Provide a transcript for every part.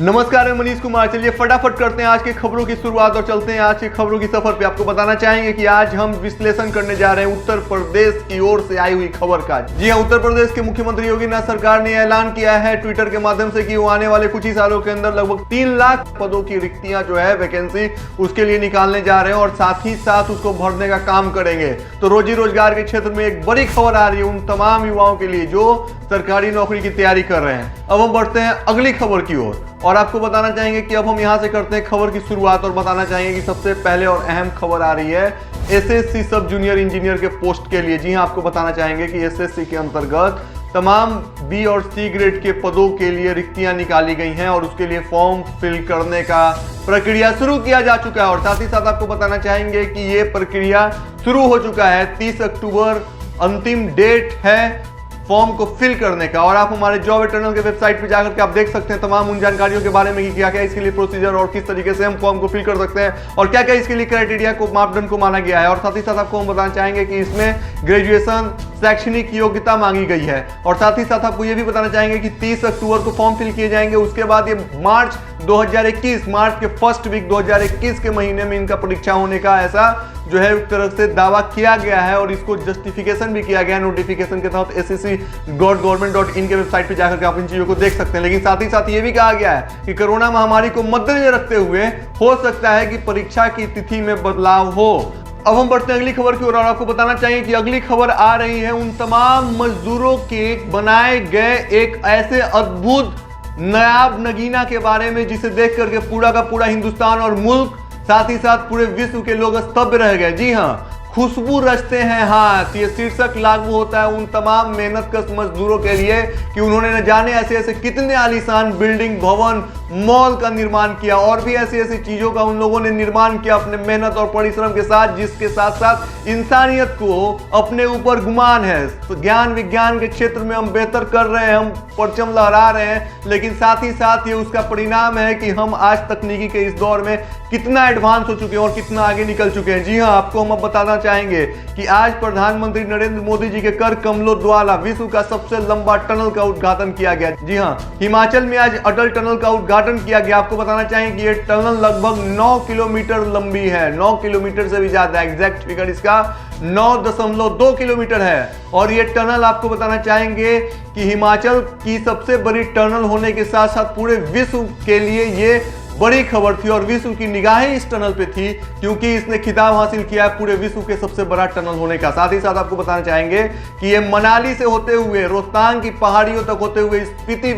नमस्कार, मैं मनीष कुमार। चलिए फटाफट करते हैं आज की खबरों की शुरुआत और चलते हैं आज की खबरों की सफर पे। आपको बताना चाहेंगे कि आज हम विश्लेषण करने जा रहे हैं उत्तर प्रदेश की ओर से आई हुई खबर का। जी हां, उत्तर प्रदेश के मुख्यमंत्री योगी आदित्यनाथ सरकार ने ऐलान किया है ट्विटर के माध्यम से कि वो आने वाले कुछ ही सालों के अंदर लगभग 3 लाख पदों की रिक्तियां जो है वैकेंसी उसके लिए निकालने जा रहे हैं और साथ ही साथ उसको भरने का काम करेंगे। तो रोजी रोजगार के क्षेत्र में एक बड़ी खबर आ रही है उन तमाम युवाओं के लिए जो सरकारी नौकरी की तैयारी कर रहे हैं। अब हम बढ़ते हैं अगली खबर की ओर और आपको बताना चाहेंगे कि अब हम यहां से करते हैं खबर की शुरुआत और बताना चाहेंगे कि सबसे पहले और अहम खबर आ रही है एसएससी सब जूनियर इंजीनियर के पोस्ट के लिए। जी हां, आपको बताना चाहेंगे कि एसएससी के अंतर्गत तमाम बी और सी ग्रेड के पदों के लिए रिक्तियां निकाली गई हैं और उसके लिए फॉर्म फिल करने का प्रक्रिया शुरू किया जा चुका है। और साथ ही साथ आपको बताना चाहेंगे कि ये प्रक्रिया शुरू हो चुका है। 30 अक्टूबर अंतिम डेट है फॉर्म को फिल करने का। और आप हमारे जॉब एटर्नल के वेबसाइट पे जाकर के आप देख सकते हैं तमाम उन जानकारियों के बारे में कि क्या क्या इसके लिए प्रोसीजर और किस तरीके से हम फॉर्म को फिल कर सकते हैं और क्या क्या इसके लिए क्राइटेरिया को मापदंड को माना गया है। और साथ ही साथ आपको हम बताना चाहेंगे कि इसमें ग्रेजुएशन शैक्षणिक योग्यता मांगी गई है। और साथ ही साथ आपको ये भी बताना चाहेंगे कि 30 अक्टूबर को फॉर्म फिल किए जाएंगे। उसके बाद ये मार्च के फर्स्ट वीक 2021 के महीने में इनका परीक्षा होने का ऐसा जो है एक तरह से दावा किया गया है और इसको जस्टिफिकेशन भी किया गया है नोटिफिकेशन के तहत SSC.government.in के वेबसाइट पे जाकर के आप इन चीजों को देख सकते हैं। लेकिन साथ ही साथ ये भी कहा गया है कि कोरोना महामारी को मद्देनजर रखते हुए हो सकता है कि परीक्षा की तिथि में बदलाव हो। अब हम बढ़ते हैं अगली खबर की ओर और आपको बताना चाहिए कि अगली खबर आ रही है उन तमाम मजदूरों के बनाए गए एक ऐसे अद्भुत नायाब नगीना के बारे में जिसे देख करके पूरा का पूरा हिंदुस्तान और मुल्क साथ ही साथ पूरे विश्व के लोग स्तब्ध रह गए। जी हां, खुशबू रचते हैं हाथ, ये शीर्षक लागू होता है उन तमाम मेहनतकश मजदूरों के लिए कि उन्होंने न जाने ऐसे ऐसे कितने आलीशान बिल्डिंग भवन मॉल का निर्माण किया और भी ऐसी ऐसी चीजों का उन लोगों ने निर्माण किया अपने मेहनत और परिश्रम के साथ, जिसके साथ साथ इंसानियत को अपने ऊपर गुमान है। तो ज्ञान विज्ञान के क्षेत्र में हम बेहतर कर रहे हैं, हम परचम लहरा रहे हैं, लेकिन साथ ही साथ ये उसका परिणाम है कि हम आज तकनीकी के इस दौर में कितना एडवांस हो चुके हैं और कितना आगे निकल चुके हैं। जी हां, आपको हम अब बताना चाहेंगे कि आज प्रधानमंत्री नरेंद्र मोदी जी के कर कमलों द्वारा विश्व का सबसे लंबा टनल का उद्घाटन किया गया। जी हां, हिमाचल में आज अटल टनल का उद्घाटन किया गया। आपको बताना चाहेंगे कि ये टनल लगभग 9 किलोमीटर लंबी है, 9 किलोमीटर से भी ज्यादा, एग्जैक्ट फिगर इसका 9.2 किलोमीटर है। और ये टनल आपको बताना चाहेंगे कि हिमाचल की सबसे बड़ी टनल होने के साथ साथ पूरे विश्व के लिए ये बड़ी खबर थी और विश्व की निगाहें इस टनल पे थी क्योंकि इसने खिताब हासिल किया है पूरे विश्व के सबसे बड़ा टनल होने का। साथ ही साथ आपको बताना चाहेंगे कि ये मनाली से होते हुए रोहतांग की पहाड़ियों तक होते हुए स्पीति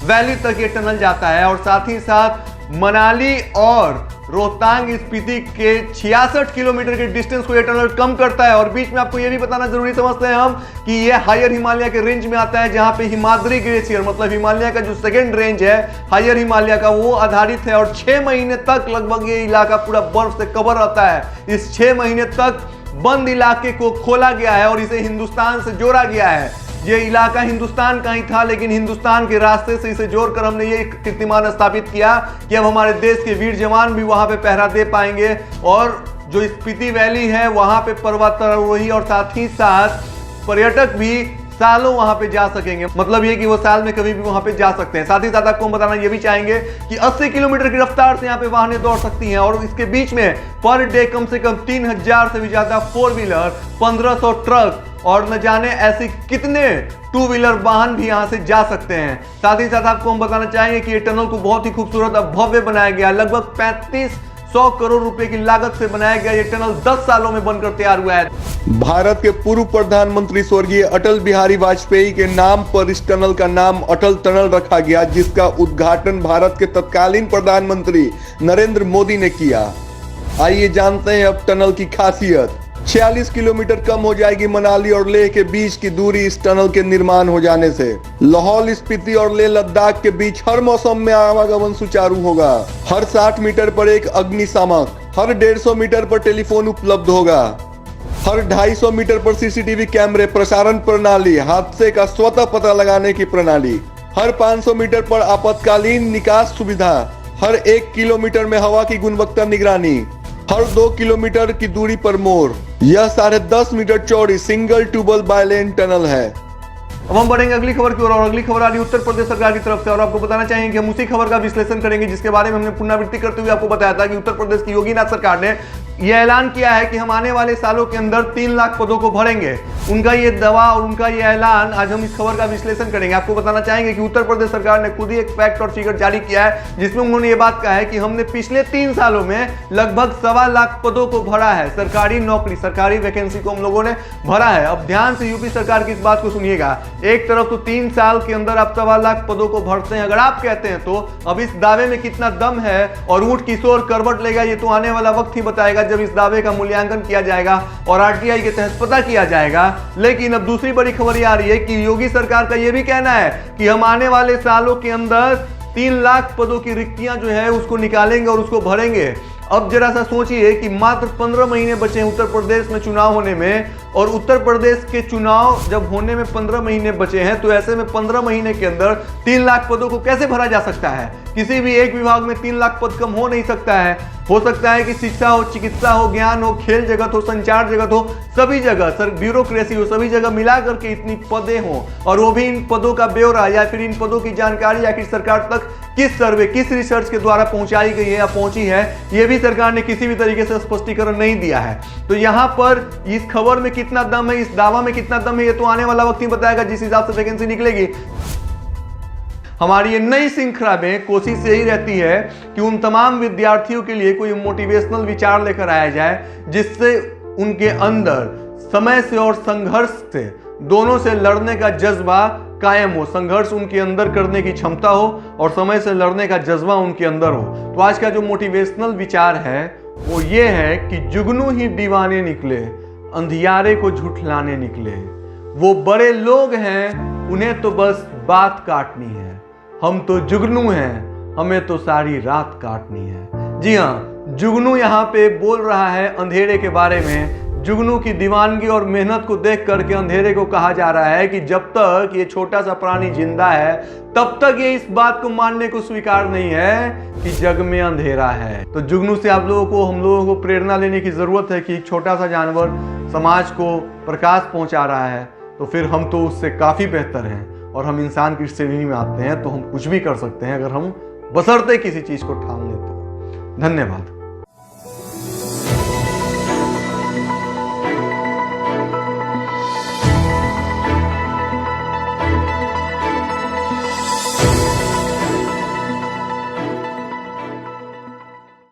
वैली तक ये टनल जाता है। और साथ ही साथ मनाली और रोहतांग स्पीति के 66 किलोमीटर के डिस्टेंस को ये टनल कम करता है। और बीच में आपको ये भी बताना जरूरी समझते हैं हम कि ये हायर हिमालय के रेंज में आता है जहां पे हिमाद्री ग्लेशियर मतलब हिमालय का जो सेकेंड रेंज है हायर हिमालय का वो आधारित है। और 6 महीने तक लगभग ये इलाका पूरा बर्फ से कवर रहता है। इस 6 महीने तक बंद इलाके को खोला गया है और इसे हिंदुस्तान से जोड़ा गया है। ये इलाका हिंदुस्तान का ही था लेकिन हिंदुस्तान के रास्ते से इसे जोड़कर हमने ये कीर्तिमान स्थापित किया कि अब हमारे देश के वीर जवान भी वहां पे पहरा दे पाएंगे। और जो स्पीति वैली है वहां पे पर्वतारोही और साथ ही साथ पर्यटक भी सालों वहां पे जा सकेंगे, मतलब ये कि वो साल में कभी भी वहां पे जा सकते हैं। साथ ही साथ आपको हम बताना ये भी चाहेंगे कि 80 किलोमीटर की रफ्तार से यहाँ पे वाहनें दौड़ सकती हैं और इसके बीच में पर डे कम से कम 3000 से भी ज्यादा 4 व्हीलर, 1500 ट्रक और न जाने ऐसे कितने 2 व्हीलर वाहन भी यहाँ से जा सकते हैं। साथ ही साथ आपको हम बताना चाहेंगे कि ये टनल को बहुत ही खूबसूरत और भव्य बनाया गया। लगभग 3500 करोड़ रुपए की लागत से बनाया गया ये टनल 10 सालों में बनकर तैयार हुआ है। भारत के पूर्व प्रधानमंत्री स्वर्गीय अटल बिहारी वाजपेयी के नाम पर इस टनल का नाम अटल टनल रखा गया, जिसका उद्घाटन भारत के तत्कालीन प्रधानमंत्री नरेंद्र मोदी ने किया। आइए जानते हैं अब टनल की खासियत। 46 किलोमीटर कम हो जाएगी मनाली और लेह के बीच की दूरी इस टनल के निर्माण हो जाने से। लाहौल स्पीति और लेह लद्दाख के बीच हर मौसम में आवागमन सुचारू होगा। हर 60 मीटर पर एक अग्निशामक, हर 150 मीटर पर टेलीफोन उपलब्ध होगा, हर 250 मीटर पर सीसीटीवी कैमरे, प्रसारण प्रणाली, हादसे का स्वतः पता लगाने की प्रणाली, हर 500 मीटर पर आपातकालीन निकास सुविधा, हर 1 किलोमीटर में हवा की गुणवत्ता निगरानी, हर 2 किलोमीटर की दूरी पर मोड़। यह 10.5 मीटर चौड़ी सिंगल ट्यूबल बायलेन टनल है। अब हम बढ़ेंगे अगली खबर की ओर और अगली खबर आ रही है उत्तर प्रदेश सरकार की तरफ से और आपको बताना चाहेंगे कि हम उसी खबर का विश्लेषण करेंगे जिसके बारे में हमने पुनरावृत्ति करते हुए आपको बताया था कि उत्तर प्रदेश की योगी नाथ सरकार ने यह ऐलान किया है कि हम आने वाले सालों के अंदर 3 लाख पदों को भरेंगे। उनका ये दावा और उनका ये ऐलान आज हम इस खबर का विश्लेषण करेंगे। आपको बताना चाहेंगे कि उत्तर प्रदेश सरकार ने खुद ही एक फैक्ट और फिगर जारी किया है जिसमें उन्होंने ये बात कहा है कि हमने पिछले 3 सालों में लगभग 1.25 लाख पदों को भरा है। सरकारी नौकरी, सरकारी वैकेंसी को हम लोगों ने भरा है। अब ध्यान से यूपी सरकार की इस बात को सुनिएगा। एक तरफ तो 3 साल के अंदर आप 1.25 लाख पदों को भरते हैं, अगर आप कहते हैं तो अब इस दावे में कितना दम है और ऊंट किशोर करवट लेगा ये तो आने वाला वक्त ही बताएगा जब इस दावे का मूल्यांकन किया जाएगा और आरटीआई के तहत पता किया जाएगा। लेकिन अब दूसरी बड़ी खबर ये आ रही है कि योगी सरकार का यह भी कहना है कि हम आने वाले सालों के अंदर 3 लाख पदों की रिक्तियां जो है उसको निकालेंगे और उसको भरेंगे। अब जरा सा सोचिए कि मात्र 15 महीने बचे हैं उत्तर प्रदेश में चुनाव होने में और उत्तर प्रदेश के चुनाव जब होने में 15 महीने बचे हैं तो ऐसे में 15 महीने के अंदर 3 लाख पदों को कैसे भरा जा सकता है? किसी भी एक विभाग में 3 लाख पद कम हो नहीं सकता है। हो सकता है कि शिक्षा हो, चिकित्सा हो, ज्ञान हो, खेल जगत हो, संचार जगत हो, सभी जगह सर ब्यूरोक्रेसी हो, सभी जगह मिला करके इतनी पदें हों और वो भी इन पदों का ब्यौरा या फिर इन पदों की जानकारी आखिर सरकार तक किस सर्वे, किस रिसर्च के द्वारा पहुंचाई गई है या पहुंची है, ये भी सरकार ने किसी भी तरीके से स्पष्टीकरण नहीं दिया है। तो यहां पर इस खबर में कितना दम है, इस दावा में कितना दम है, ये तो आने वाला वक्त ही बताएगा जिस हिसाब से वैकेंसी निकलेगी। हमारी ये नई श्रृंखला में कोशिश यही रहती है कि उन तमाम विद्यार्थियों के लिए कोई मोटिवेशनल विचार लेकर आया जाए जिससे उनके अंदर समय से और संघर्ष से, दोनों से लड़ने का जज्बा कायम हो, संघर्ष उनके अंदर करने की क्षमता हो और समय से लड़ने का जज्बा उनके अंदर हो। तो आज का जो मोटिवेशनल विचार है वो ये है कि जुगनू ही दीवाने निकले, अंधियारे को झुठलाने निकले। वो बड़े लोग हैं, उन्हें तो बस बात काटनी है। हम तो जुगनू हैं, हमें तो सारी रात काटनी है। जी हाँ, जुगनू यहाँ पे बोल रहा है अंधेरे के बारे में। जुगनू की दीवानगी और मेहनत को देख करके अंधेरे को कहा जा रहा है कि जब तक ये छोटा सा प्राणी जिंदा है तब तक ये इस बात को मानने को स्वीकार नहीं है कि जग में अंधेरा है। तो जुगनू से आप लोगों को, हम लोगों को प्रेरणा लेने की जरूरत है कि एक छोटा सा जानवर समाज को प्रकाश पहुंचा रहा है तो फिर हम तो उससे काफी बेहतर हैं और हम इंसान की श्रेणी में आते हैं तो हम कुछ भी कर सकते हैं अगर हम बशर्ते किसी चीज को ठान लें तो। धन्यवाद।